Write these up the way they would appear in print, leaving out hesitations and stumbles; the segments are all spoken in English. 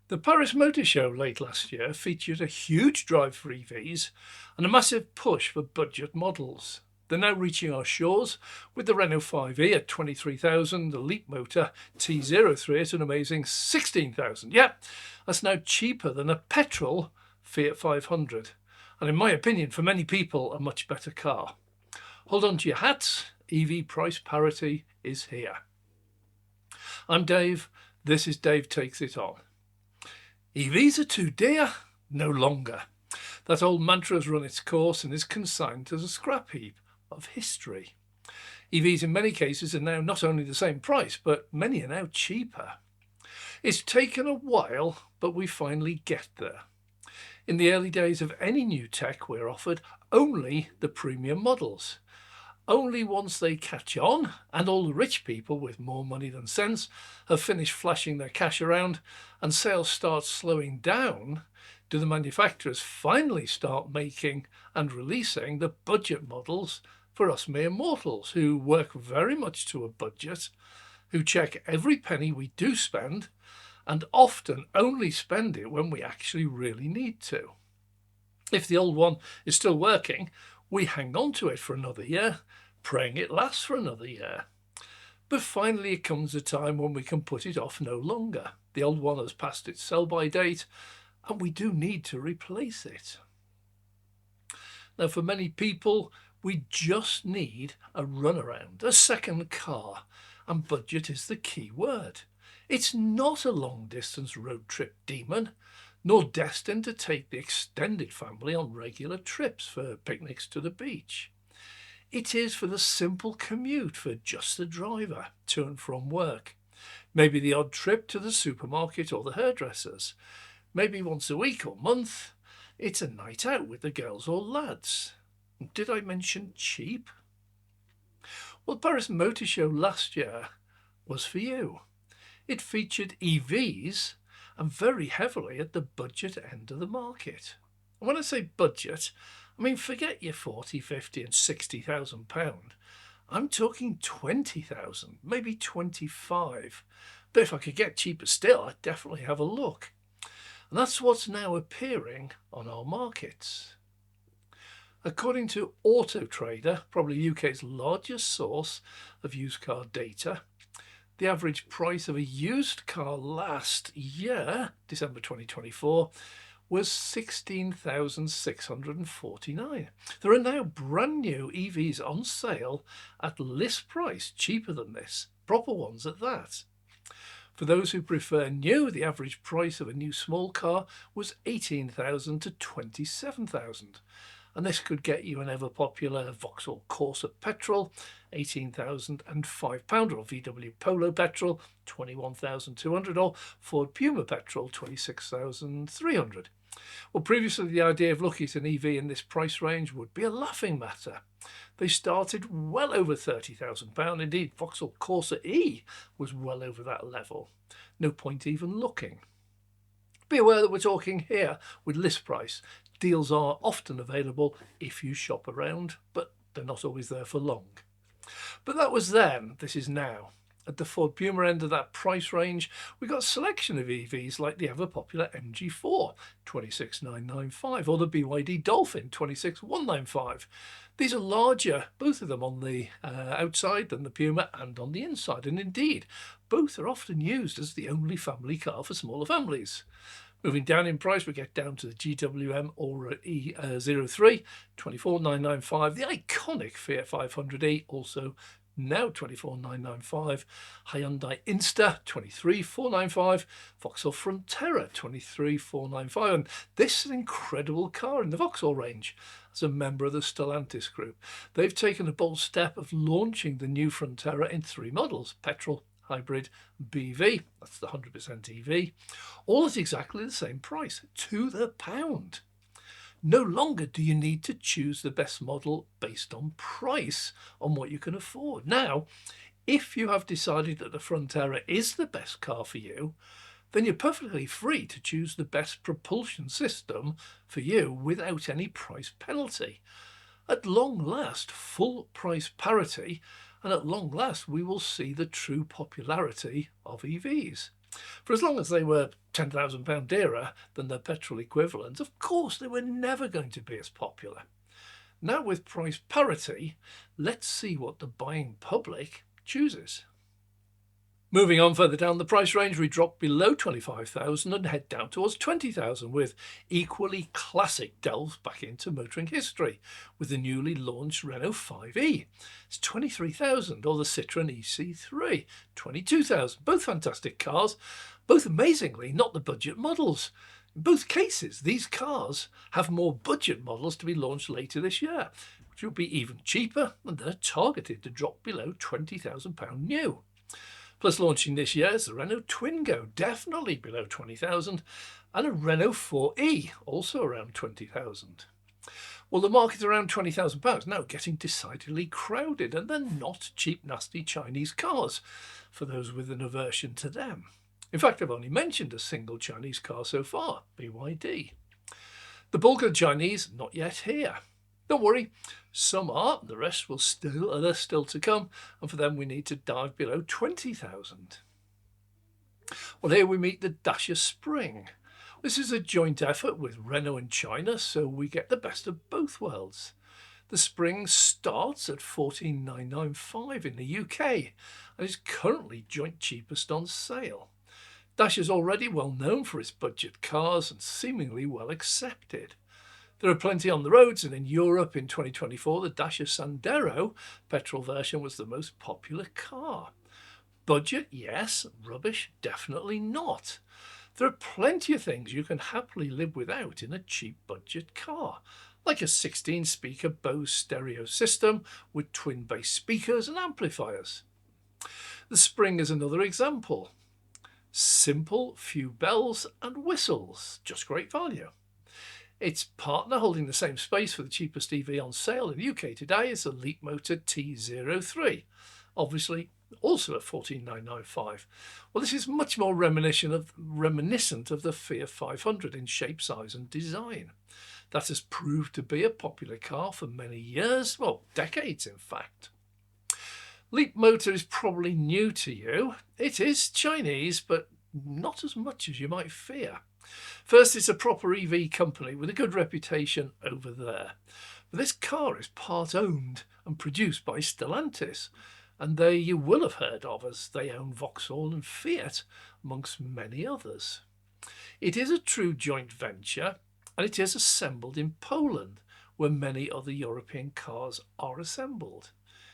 The Paris Motor Show late last year featured a huge drive for EVs and a massive push for budget models. They're now reaching our shores with the Renault 5e at 23,000, the Leap Motor T03 at an amazing 16,000. Yep, that's now cheaper than a petrol Fiat 500. And in my opinion, for many people, a much better car. Hold on to your hats, EV price parity is here. I'm Dave, this is Dave Takes It On. EVs are too dear? No longer. That old mantra has run its course and is consigned to the scrap heap of history. EVs in many cases are now not only the same price, but many are now cheaper. It's taken a while, but we finally get there. In the early days of any new tech, we're offered only the premium models. Only once they catch on, and all the rich people with more money than sense have finished flashing their cash around and sales start slowing down, do the manufacturers finally start making and releasing the budget models for us mere mortals who work very much to a budget, who check every penny we do spend, and often only spend it when we actually really need to. If the old one is still working, we hang on to it for another year, praying it lasts for another year. But finally it comes a time when we can put it off no longer. The old one has passed its sell-by date, and we do need to replace it. Now, for many people, we just need a runaround, a second car, and budget is the key word. It's not a long-distance road trip demon, nor destined to take the extended family on regular trips for picnics to the beach. It is for the simple commute for just the driver to and from work. Maybe the odd trip to the supermarket or the hairdressers. Maybe once a week or month. It's a night out with the girls or lads. Did I mention cheap? Well, Paris Motor Show last year was for you. It featured EVs and very heavily at the budget end of the market. And when I say budget, I mean forget your 40, 50 and £60,000. I'm talking 20,000, maybe 25. But if I could get cheaper still, I'd definitely have a look. And that's what's now appearing on our markets. According to Auto Trader, probably UK's largest source of used car data, the average price of a used car last year, December 2024, was $16,649. There are now brand new EVs on sale at list price, cheaper than this, proper ones at that. For those who prefer new, the average price of a new small car was $18,000 to $27,000. And this could get you an ever-popular Vauxhall Corsa petrol, £18,005, or VW Polo petrol, £21,200, or Ford Puma petrol, £26,300. Well, previously the idea of looking at an EV in this price range would be a laughing matter. They started well over £30,000. Indeed, Vauxhall Corsa E was well over that level. No point even looking. Be aware that we're talking here with list price. Deals are often available if you shop around, but they're not always there for long. But that was then, this is now. At the Ford Puma end of that price range, we got a selection of EVs like the ever-popular MG4, 26,995, or the BYD Dolphin, 26,195. These are larger, both of them on the outside than the Puma and on the inside, and indeed, both are often used as the only family car for smaller families. Moving down in price, we get down to the GWM Aura E03, 24,995, the iconic Fiat 500e, also now 24,995, Hyundai Insta 23,495, Vauxhall Frontera 23,495, and this is an incredible car in the Vauxhall range. As a member of the Stellantis group, they've taken a bold step of launching the new Frontera in 3 models: petrol, hybrid, BV, that's the 100% EV, all at exactly the same price, to the pound. No longer do you need to choose the best model based on price, on what you can afford. Now, if you have decided that the Frontera is the best car for you, then you're perfectly free to choose the best propulsion system for you without any price penalty. At long last, full price parity, and at long last we will see the true popularity of EVs. For as long as they were £10,000 dearer than their petrol equivalent, of course they were never going to be as popular. Now with price parity, let's see what the buying public chooses. Moving on further down the price range, we drop below 25,000 and head down towards 20,000 with equally classic delves back into motoring history with the newly launched Renault 5e. It's 23,000, or the Citroën EC3, 22,000. Both fantastic cars, both amazingly not the budget models. In both cases, these cars have more budget models to be launched later this year, which will be even cheaper, and they're targeted to drop below £20,000 new. Plus launching this year is the Renault Twingo, definitely below 20,000, and a Renault 4e, also around 20,000. Well, the market around £20,000 now getting decidedly crowded, and they're not cheap, nasty Chinese cars, for those with an aversion to them. In fact, I've only mentioned a single Chinese car so far, BYD. The bulk of the Chinese, not yet here. Don't worry, some are, the rest are still to come, and for them we need to dive below 20,000. Well, here we meet the Dacia Spring. This is a joint effort with Renault and China, so we get the best of both worlds. The Spring starts at $14,995 in the UK and is currently joint cheapest on sale. Dacia is already well known for its budget cars and seemingly well accepted. There are plenty on the roads, and in Europe in 2024, the Dacia Sandero petrol version was the most popular car. Budget, yes. Rubbish, definitely not. There are plenty of things you can happily live without in a cheap budget car, like a 16-speaker Bose stereo system with twin bass speakers and amplifiers. The Spring is another example. Simple, few bells and whistles, just great value. Its partner holding the same space for the cheapest EV on sale in the UK today is the Leapmotor T03, obviously also at $14,995. Well, this is much more reminiscent of the Fiat 500 in shape, size and design. That has proved to be a popular car for many years, well, decades in fact. Leapmotor is probably new to you. It is Chinese, but not as much as you might fear. First, it's a proper EV company with a good reputation over there. But this car is part owned and produced by Stellantis, and they you will have heard of as they own Vauxhall and Fiat, amongst many others. It is a true joint venture, and it is assembled in Poland, where many other European cars are assembled.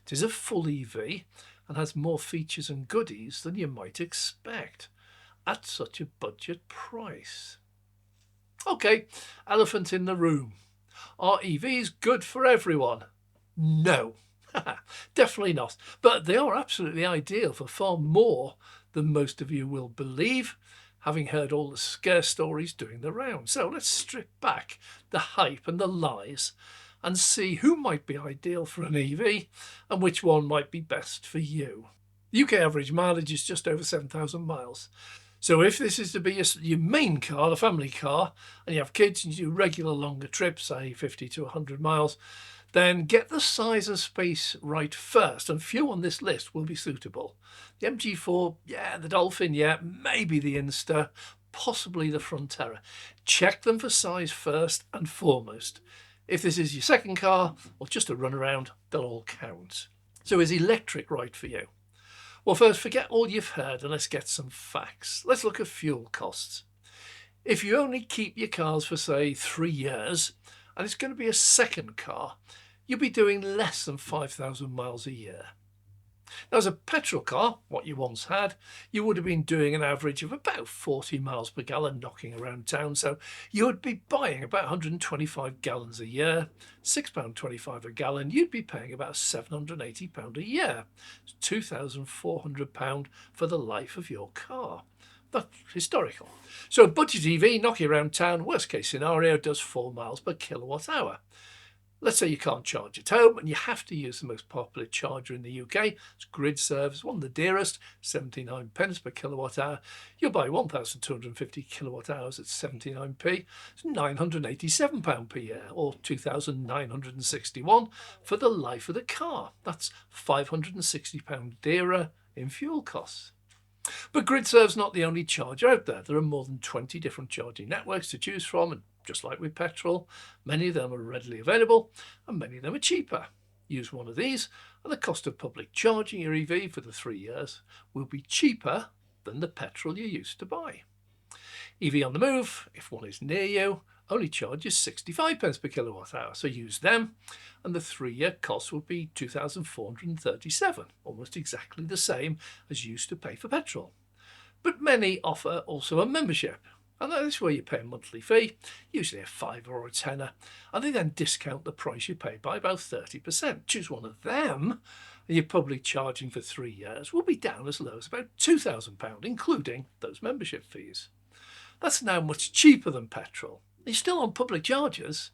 It is a full EV and has more features and goodies than you might expect at such a budget price. Okay, elephant in the room. Are EVs good for everyone? No, definitely not. But they are absolutely ideal for far more than most of you will believe, having heard all the scare stories doing the round. So let's strip back the hype and the lies and see who might be ideal for an EV and which one might be best for you. The UK average mileage is just over 7,000 miles. So if this is to be your main car, the family car, and you have kids and you do regular longer trips, say 50 to 100 miles, then get the size and space right first, and few on this list will be suitable. The MG4, yeah, the Dolphin, yeah, maybe the Insta, possibly the Frontera. Check them for size first and foremost. If this is your second car or just a run around, they'll all count. So is electric right for you? Well, first, forget all you've heard and let's get some facts. Let's look at fuel costs. If you only keep your cars for, say, 3 years, and it's going to be a second car, you'll be doing less than 5,000 miles a year. Now, as a petrol car, what you once had, you would have been doing an average of about 40 miles per gallon knocking around town, so you would be buying about 125 gallons a year, £6.25 a gallon. You'd be paying about £780 a year, £2,400 for the life of your car. That's historical. So a budget EV knocking around town, worst case scenario, does 4 miles per kilowatt hour. Let's say you can't charge at home and you have to use the most popular charger in the UK. It's Grid Service, one of the dearest, 79 pence per kilowatt hour. You'll buy 1,250 kilowatt hours at 79p. It's £987 per year, or £2,961 for the life of the car. That's £560 dearer in fuel costs. But GridServe's not the only charger out there. There are more than 20 different charging networks to choose from, and just like with petrol, many of them are readily available and many of them are cheaper. Use one of these and the cost of public charging your EV for the 3 years will be cheaper than the petrol you used to buy. EV on the move, if one is near you, only charges 65 pence per kilowatt hour, so use them and the 3-year cost will be 2,437, almost exactly the same as you used to pay for petrol. But many offer also a membership, and that is where you pay a monthly fee, usually a £5 or a tenner, and they then discount the price you pay by about 30%. Choose one of them and your public charging for 3 years will be down as low as about £2,000, including those membership fees. That's now much cheaper than petrol. You're still on public chargers.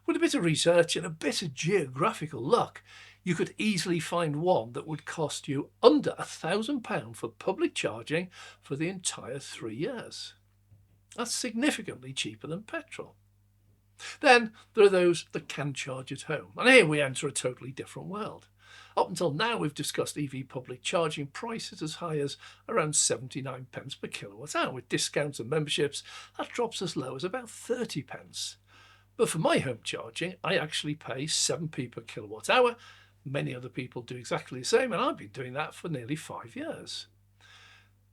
With a bit of research and a bit of geographical luck, you could easily find one that would cost you under £1,000 for public charging for the entire 3 years. That's significantly cheaper than petrol. Then there are those that can charge at home, and here we enter a totally different world. Up until now, we've discussed EV public charging prices as high as around 79 pence per kilowatt hour. With discounts and memberships, that drops as low as about 30 pence. But for my home charging, I actually pay 7p per kilowatt hour. Many other people do exactly the same, and I've been doing that for nearly 5 years.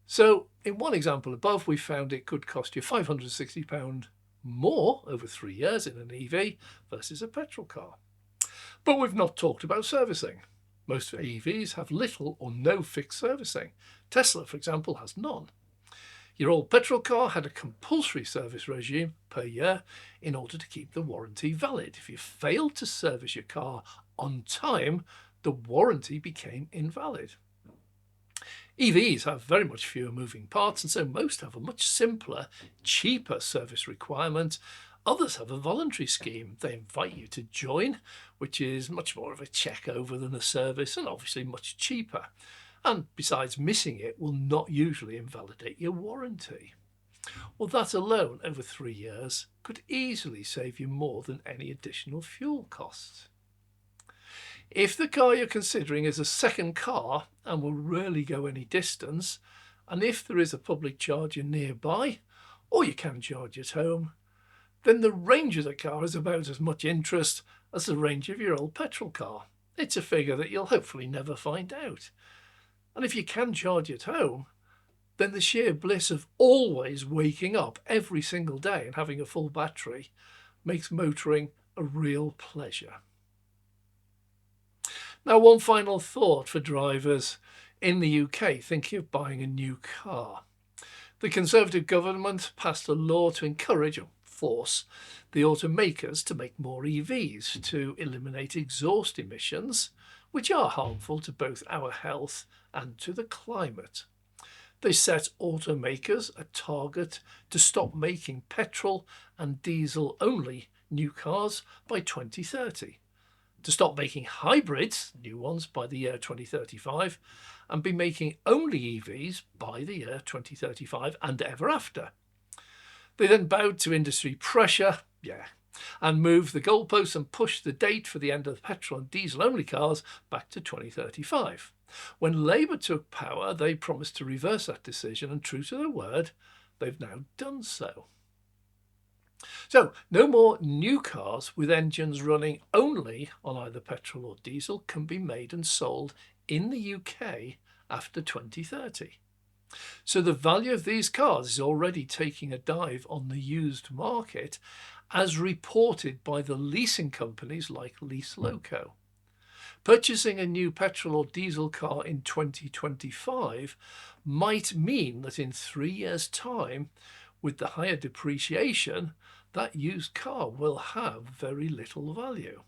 So in one example above, we found it could cost you £560 more over 3 years in an EV versus a petrol car. But we've not talked about servicing. Most EVs have little or no fixed servicing. Tesla, for example, has none. Your old petrol car had a compulsory service regime per year in order to keep the warranty valid. If you failed to service your car on time, the warranty became invalid. EVs have very much fewer moving parts, and so most have a much simpler, cheaper service requirement. Others have a voluntary scheme. They invite you to join, which is much more of a check over than a service and obviously much cheaper. And besides, missing it will not usually invalidate your warranty. Well, that alone over 3 years could easily save you more than any additional fuel costs. If the car you're considering is a second car and will rarely go any distance, and if there is a public charger nearby, or you can charge at home, then the range of the car is about as much interest as the range of your old petrol car. It's a figure that you'll hopefully never find out. And if you can charge at home, then the sheer bliss of always waking up every single day and having a full battery makes motoring a real pleasure. Now, one final thought for drivers in the UK thinking of buying a new car. The Conservative government passed a law to encourage or force the automakers to make more EVs to eliminate exhaust emissions, which are harmful to both our health and to the climate. They set automakers a target to stop making petrol and diesel only new cars by 2030, to stop making hybrids, new ones, by the year 2035, and be making only EVs by the year 2035 and ever after. They then bowed to industry pressure, and moved the goalposts and pushed the date for the end of petrol and diesel only cars back to 2035. When Labour took power, they promised to reverse that decision, and true to their word, they've now done so. So, no more new cars with engines running only on either petrol or diesel can be made and sold in the UK after 2030. So the value of these cars is already taking a dive on the used market, as reported by the leasing companies like Lease Loco. Purchasing a new petrol or diesel car in 2025 might mean that in 3 years' time, with the higher depreciation, that used car will have very little value.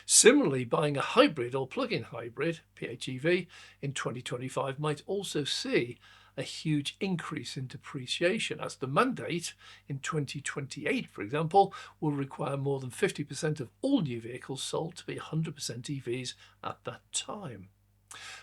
Similarly, buying a hybrid or plug-in hybrid, PHEV, in 2025 might also see a huge increase in depreciation, as the mandate in 2028, for example, will require more than 50% of all new vehicles sold to be 100% EVs at that time.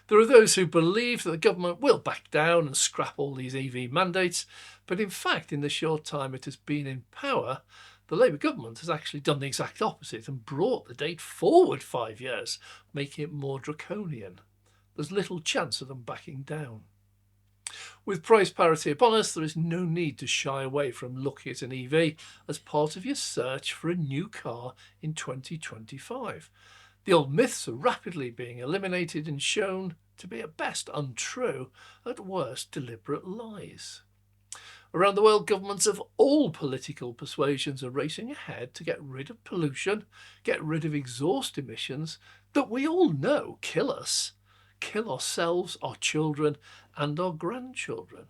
There are those who believe that the government will back down and scrap all these EV mandates, but in fact, in the short time it has been in power, the Labour government has actually done the exact opposite and brought the date forward 5 years, making it more draconian. There's little chance of them backing down. With price parity upon us, there is no need to shy away from looking at an EV as part of your search for a new car in 2025. The old myths are rapidly being eliminated and shown to be at best untrue, at worst deliberate lies. Around the world, governments of all political persuasions are racing ahead to get rid of pollution, get rid of exhaust emissions that we all know kill us, kill ourselves, our children, and our grandchildren.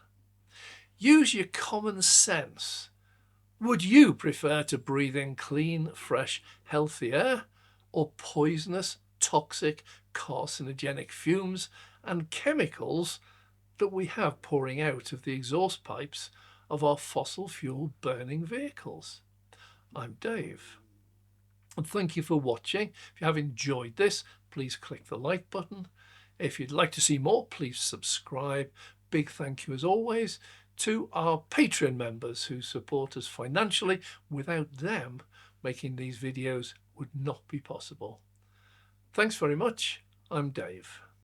Use your common sense. Would you prefer to breathe in clean, fresh, healthy air, or poisonous, toxic, carcinogenic fumes and chemicals that we have pouring out of the exhaust pipes of our fossil fuel burning vehicles? I'm Dave, and thank you for watching. If you have enjoyed this, please click the like button. If you'd like to see more, please subscribe. Big thank you as always to our Patreon members who support us financially. Without them, making these videos would not be possible. Thanks very much. I'm Dave.